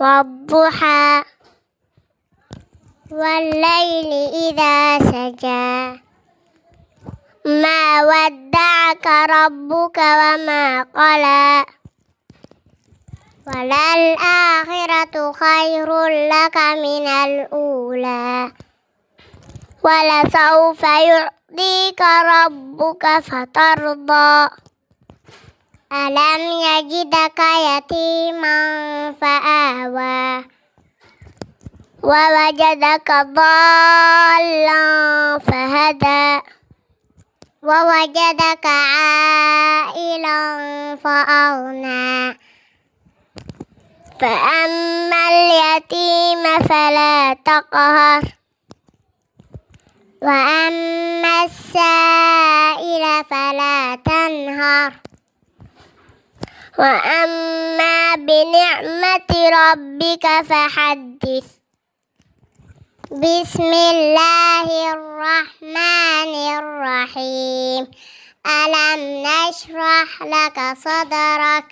والضحى والليل إذا سجى ما ودعك ربك وما قلى وللآخرة خير لك من الأولى ولسوف يعطيك ربك فترضى ألم يجدك يتيما فآوى ووجدك ضالا فهدى ووجدك عائلا فأغنى فأما اليتيم فلا تقهر وأما السائل فلا تنهر وأما بنعمة ربك فحدث بسم الله الرحمن الرحيم ألم نشرح لك صدرك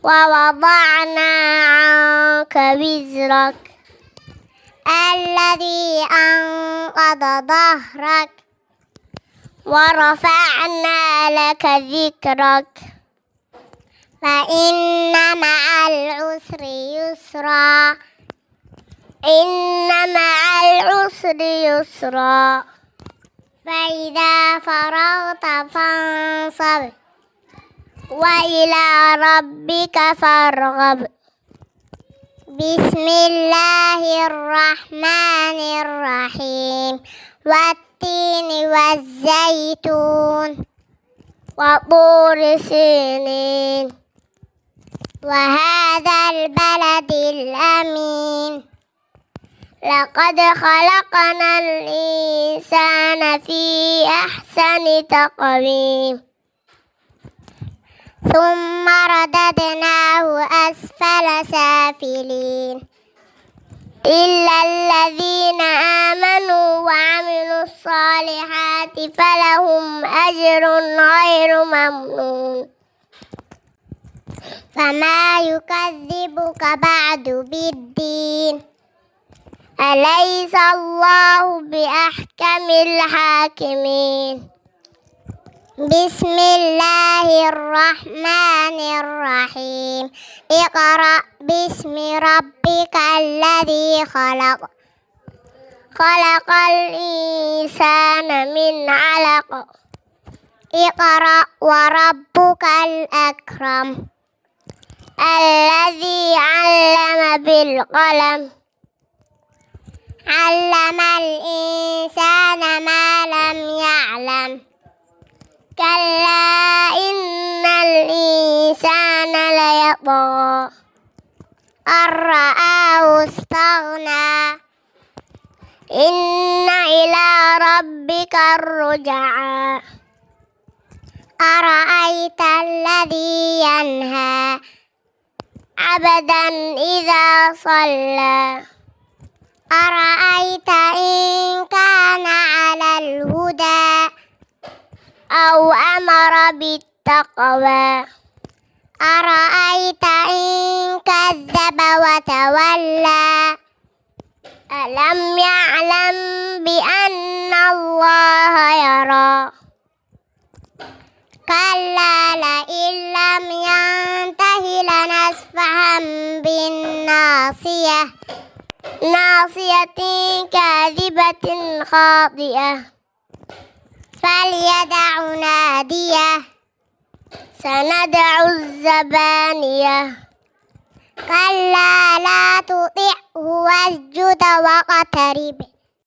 ووضعنا عنك وزرك الذي أنقض ظهرك ورفعنا لك ذكرك فإن مع العسر يسرا إن مع العسر يسرا فإذا فرغت فانصب وإلى ربك فارغب بسم الله الرحمن الرحيم والتين والزيتون وطور سينين وهذا البلد الأمين لقد خلقنا الإنسان في أحسن تقويم ثم رددناه أسفل سافلين إلا الذين آمنوا وعملوا الصالحات فلهم أجر غير ممنون فما يكذبك بعد بالدين أليس الله بأحكم الحاكمين بسم الله الرحمن الرحيم اقرأ باسم ربك الذي خلق خلق الإنسان من علق اقرأ وربك الأكرم الذي علم بالقلم علم الإنسان ما لم يعلم كلا إن الإنسان ليطغى أن رآه استغنى إن إلى ربك الرجعى أرأيت الذي ينهى عبدا إذا صلى أرأيت إن كان على الهدى أو أمر بالتقوى أرأيت إن كذب وتولى ألم يعلم بأن الله يرى كلا لئن لم ينته لنسفعا بالناصية ناصية كاذبة خاطئة فليدع ناديه سندع الزبانية كلا لا تطعه واسجد واقترب